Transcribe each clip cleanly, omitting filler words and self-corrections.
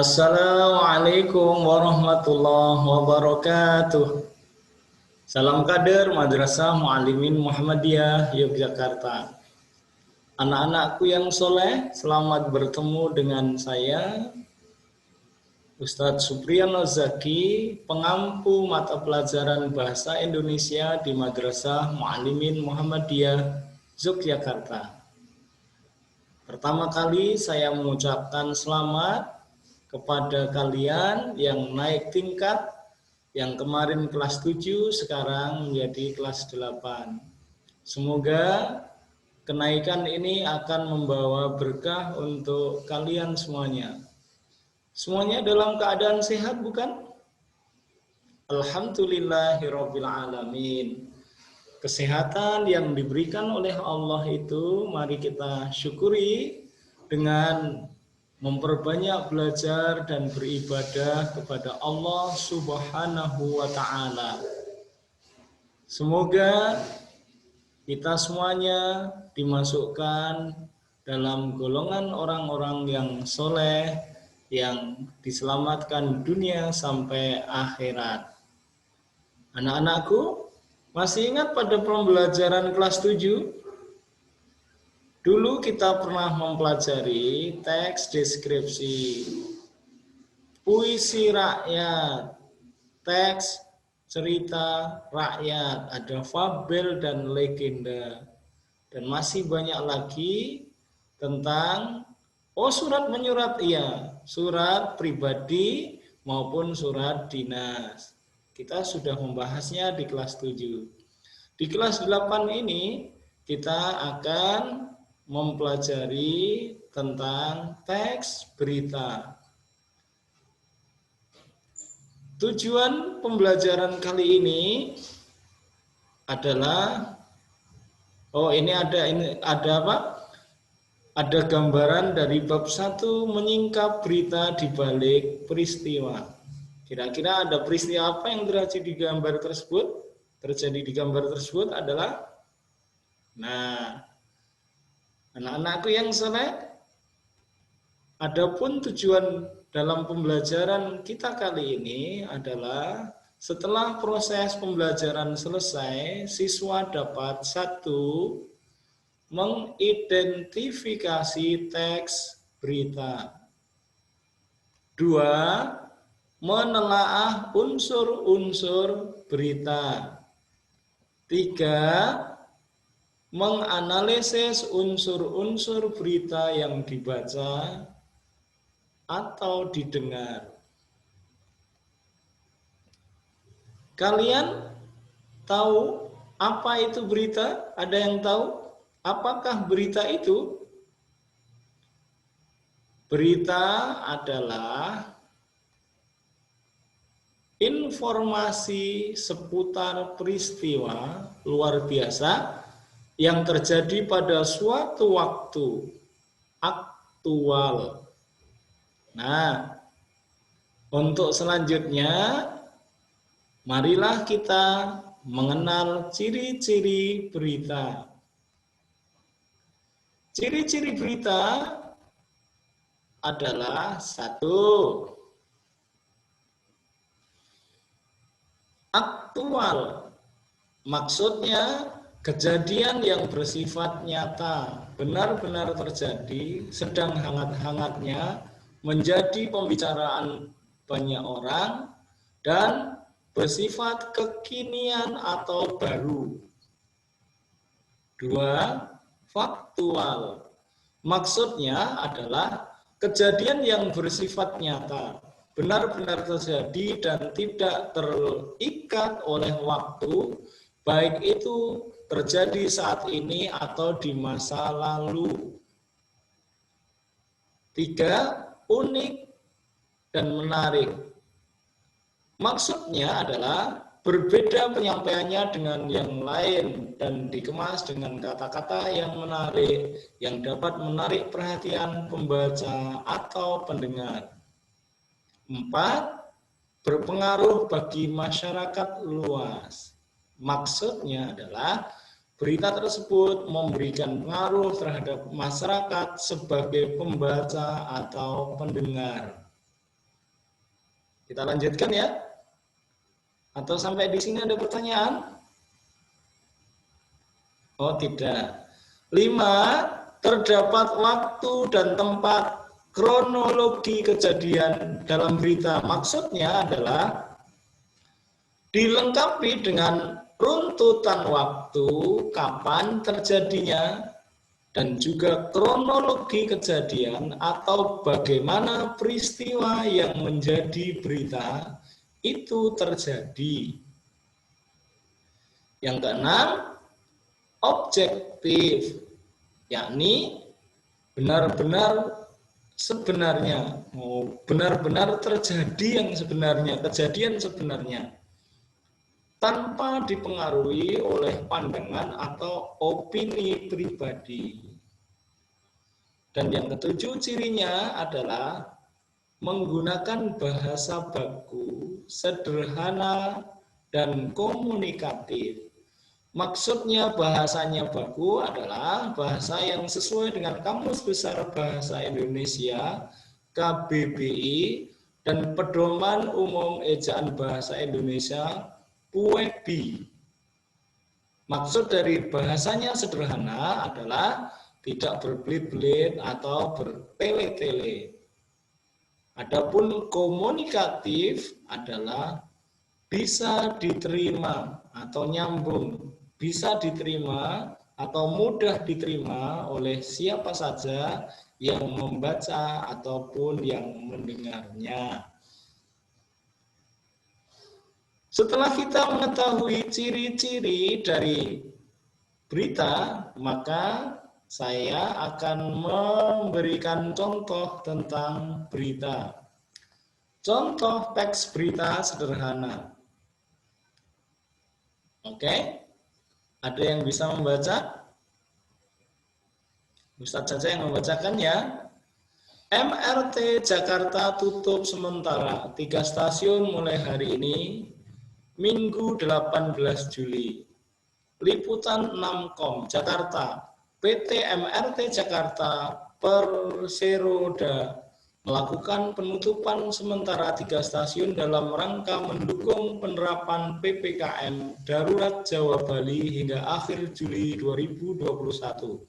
Assalamualaikum warahmatullahi wabarakatuh. Salam kader Madrasah Muallimin Muhammadiyah Yogyakarta. Anak-anakku yang soleh, selamat bertemu dengan saya, Ustadz Supriyono Zaki, pengampu mata pelajaran Bahasa Indonesia di Madrasah Muallimin Muhammadiyah Yogyakarta. Pertama kali saya mengucapkan selamat kepada kalian yang naik tingkat, yang kemarin kelas 7, sekarang menjadi kelas 8. Semoga kenaikan ini akan membawa berkah untuk kalian semuanya. Semuanya dalam keadaan sehat, bukan? Alhamdulillahirabbil alamin. Kesehatan yang diberikan oleh Allah itu mari kita syukuri dengan memperbanyak belajar dan beribadah kepada Allah Subhanahu wa Ta'ala. Semoga kita semuanya dimasukkan dalam golongan orang-orang yang soleh, yang diselamatkan dunia sampai akhirat. Anak-anakku, masih ingat pada pembelajaran kelas 7? Dulu kita pernah mempelajari teks deskripsi, puisi rakyat, teks cerita rakyat, ada fabel dan legenda. Dan masih banyak lagi tentang surat menyurat, iya, surat pribadi maupun surat dinas. Kita sudah membahasnya di kelas 7. Di kelas 8 ini kita akan mempelajari tentang teks berita. Tujuan pembelajaran kali ini adalah ini ada apa? Ada gambaran dari bab 1, menyingkap berita di balik peristiwa. Kira-kira ada peristiwa apa yang terjadi di gambar tersebut? Terjadi di gambar tersebut adalah, anak-anakku yang soleh, adapun tujuan dalam pembelajaran kita kali ini adalah setelah proses pembelajaran selesai, siswa dapat 1. Mengidentifikasi teks berita. 2. Menelaah unsur-unsur berita. 3. Menganalisis unsur-unsur berita yang dibaca atau didengar. Kalian tahu apa itu berita? Ada yang tahu? Apakah berita itu? Berita adalah informasi seputar peristiwa luar biasa yang terjadi pada suatu waktu aktual. Untuk selanjutnya, marilah kita mengenal ciri-ciri berita. Ciri-ciri berita adalah 1. Aktual. Maksudnya kejadian yang bersifat nyata, benar-benar terjadi, sedang hangat-hangatnya, menjadi pembicaraan banyak orang, dan bersifat kekinian atau baru. 2. Faktual. Maksudnya adalah kejadian yang bersifat nyata, benar-benar terjadi dan tidak terikat oleh waktu, baik itu terjadi saat ini atau di masa lalu. 3. Unik dan menarik. Maksudnya adalah berbeda penyampaiannya dengan yang lain dan dikemas dengan kata-kata yang menarik, yang dapat menarik perhatian pembaca atau pendengar. 4. Berpengaruh bagi masyarakat luas. Maksudnya adalah berita tersebut memberikan pengaruh terhadap masyarakat sebagai pembaca atau pendengar. Kita lanjutkan ya. Atau sampai di sini ada pertanyaan? Oh, tidak. 5. Terdapat waktu dan tempat kronologi kejadian dalam berita. Maksudnya adalah dilengkapi dengan runtutan waktu, kapan terjadinya, dan juga kronologi kejadian atau bagaimana peristiwa yang menjadi berita itu terjadi. Yang keenam, objektif, yakni benar-benar sebenarnya, benar-benar terjadi yang sebenarnya, kejadian sebenarnya, tanpa dipengaruhi oleh pandangan atau opini pribadi. Dan yang ketujuh cirinya adalah menggunakan bahasa baku, sederhana, dan komunikatif. Maksudnya bahasanya baku adalah bahasa yang sesuai dengan Kamus Besar Bahasa Indonesia, KBBI, dan Pedoman Umum Ejaan Bahasa Indonesia, PUEBI. Maksud dari bahasanya sederhana adalah tidak berbelit-belit atau bertele-tele. Adapun komunikatif adalah bisa diterima atau nyambung, bisa diterima atau mudah diterima oleh siapa saja yang membaca ataupun yang mendengarnya. Setelah kita mengetahui ciri-ciri dari berita, maka saya akan memberikan contoh tentang berita. Contoh teks berita sederhana. Oke, ada yang bisa membaca? Ustadz saja yang membacakan ya. MRT Jakarta tutup sementara 3 stasiun mulai hari ini, Minggu 18 Juli. Liputan 6kom Jakarta. PT MRT Jakarta Perseroda melakukan penutupan sementara 3 stasiun dalam rangka mendukung penerapan PPKM Darurat Jawa Bali hingga akhir Juli 2021.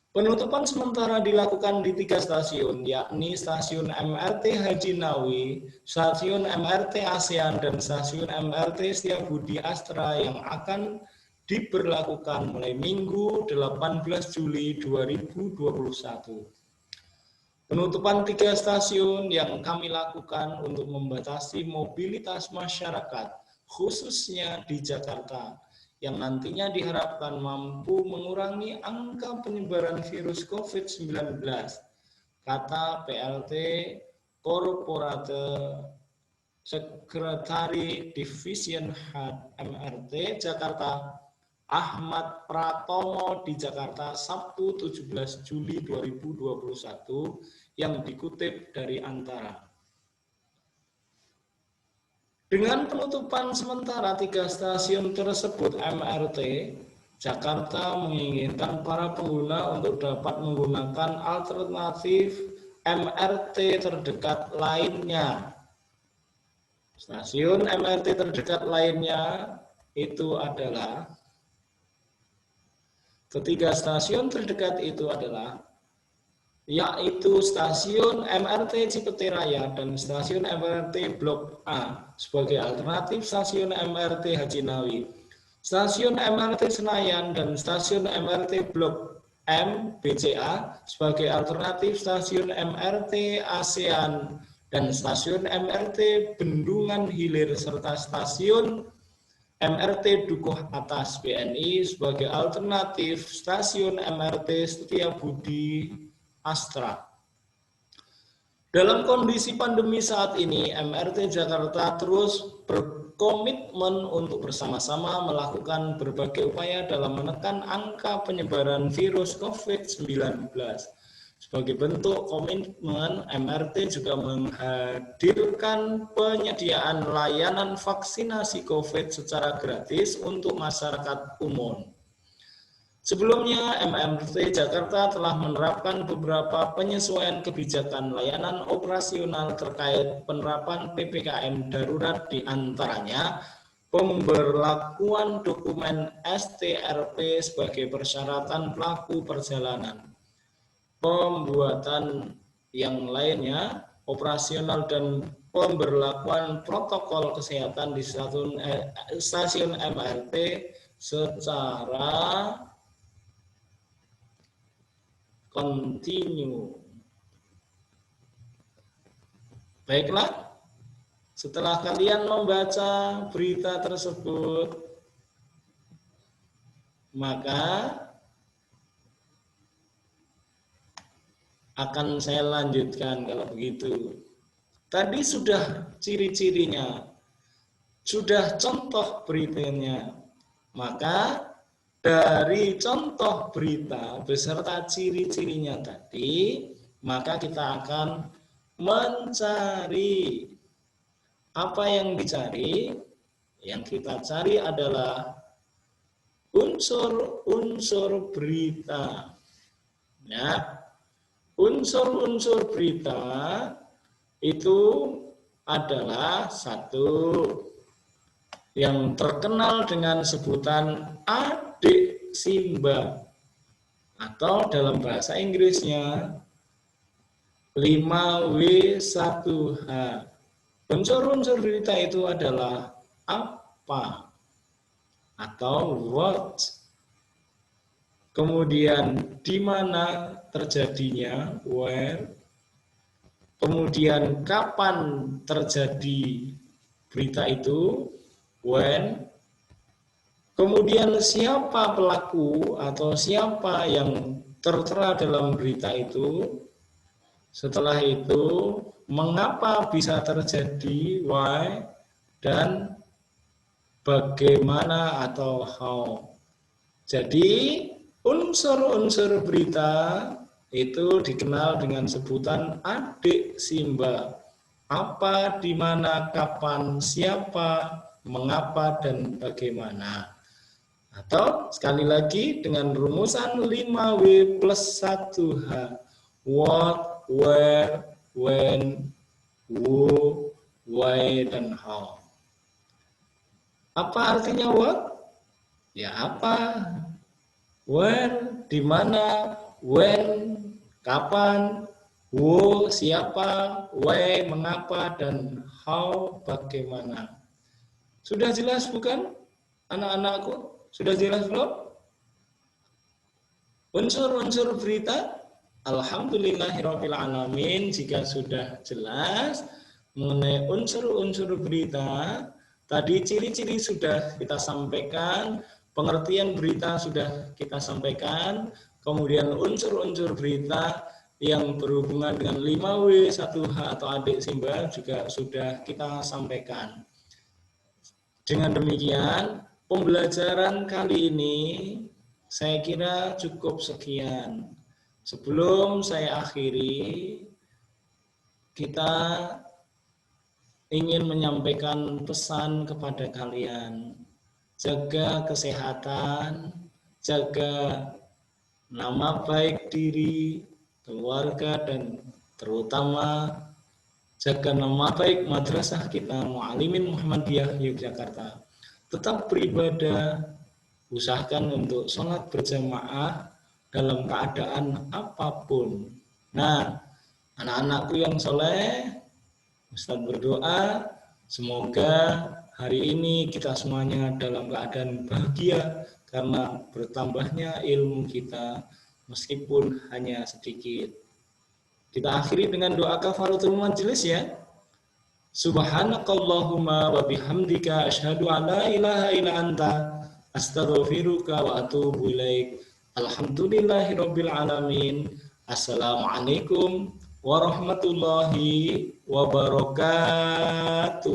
Penutupan sementara dilakukan di 3 stasiun, yakni Stasiun MRT Haji Nawi, Stasiun MRT ASEAN, dan Stasiun MRT Setiabudi Astra yang akan diberlakukan mulai Minggu 18 Juli 2021. Penutupan 3 stasiun yang kami lakukan untuk membatasi mobilitas masyarakat, khususnya di Jakarta, yang nantinya diharapkan mampu mengurangi angka penyebaran virus COVID-19, kata PLT Korporate Sekretari Division Head MRT Jakarta Ahmad Pratomo di Jakarta Sabtu 17 Juli 2021 yang dikutip dari Antara. Dengan penutupan sementara 3 stasiun tersebut, MRT Jakarta menginginkan para pengguna untuk dapat menggunakan alternatif MRT terdekat lainnya. Stasiun MRT terdekat lainnya itu adalah, ketiga stasiun terdekat itu adalah yaitu Stasiun MRT Cipete Raya dan Stasiun MRT Blok A sebagai alternatif Stasiun MRT Haji Nawi, Stasiun MRT Senayan dan Stasiun MRT Blok M BCA sebagai alternatif Stasiun MRT ASEAN dan Stasiun MRT Bendungan Hilir serta Stasiun MRT Dukuh Atas BNI sebagai alternatif Stasiun MRT Setiabudi Astra. Dalam kondisi pandemi saat ini, MRT Jakarta terus berkomitmen untuk bersama-sama melakukan berbagai upaya dalam menekan angka penyebaran virus COVID-19. Sebagai bentuk komitmen, MRT juga menghadirkan penyediaan layanan vaksinasi COVID secara gratis untuk masyarakat umum. Sebelumnya, MMT Jakarta telah menerapkan beberapa penyesuaian kebijakan layanan operasional terkait penerapan PPKM darurat, di antaranya pemberlakuan dokumen STRP sebagai persyaratan pelaku perjalanan, pembuatan yang lainnya, operasional dan pemberlakuan protokol kesehatan di stasiun MRT secara kontinu. Baiklah, setelah kalian membaca berita tersebut, maka akan saya lanjutkan kalau begitu. Tadi sudah ciri-cirinya, sudah contoh beritanya. Maka dari contoh berita beserta ciri-cirinya tadi, maka kita akan mencari. Apa yang dicari? Yang kita cari adalah unsur-unsur berita. Ya, unsur-unsur berita itu adalah satu yang terkenal dengan sebutan adik Simba, atau dalam bahasa Inggrisnya 5W1H. Unsur-unsur berita itu adalah apa atau what, kemudian di mana terjadinya, where, kemudian kapan terjadi berita itu, when, kemudian siapa pelaku atau siapa yang tertera dalam berita itu, setelah itu mengapa bisa terjadi, why, dan bagaimana atau how. Jadi unsur-unsur berita itu dikenal dengan sebutan adik Simba. Apa, di mana, kapan, siapa, mengapa, dan bagaimana. Atau sekali lagi dengan rumusan 5W plus 1H. What, where, when, who, why, dan how. Apa artinya what? Ya apa? Where, di mana, when, kapan, who, siapa, why, mengapa, dan how, bagaimana. Sudah jelas bukan, anak-anakku? Sudah jelas belum? Unsur-unsur berita? Alhamdulillahirabbil alamin. Jika sudah jelas mengenai unsur-unsur berita, tadi ciri-ciri sudah kita sampaikan, pengertian berita sudah kita sampaikan, kemudian unsur-unsur berita yang berhubungan dengan 5W1H atau adik Simba juga sudah kita sampaikan. Dengan demikian, pembelajaran kali ini saya kira cukup sekian. Sebelum saya akhiri, kita ingin menyampaikan pesan kepada kalian. Jaga kesehatan, jaga nama baik diri, keluarga, dan terutama jaga nama baik madrasah kita Mu'allimin Muhammadiyah Yogyakarta. Tetap beribadah, usahakan untuk sholat berjamaah dalam keadaan apapun. Nah, anak-anakku yang soleh, Ustadz berdoa semoga hari ini kita semuanya dalam keadaan bahagia karena bertambahnya ilmu kita meskipun hanya sedikit. Kita akhiri dengan doa kafaratul majelis ya. Subhanakallahumma wa bihamdika asyhadu an la ilaha illa anta astaghfiruka wa atubu ilaik. Alhamdulillahirabbil alamin. Assalamualaikum warahmatullahi wabarakatuh.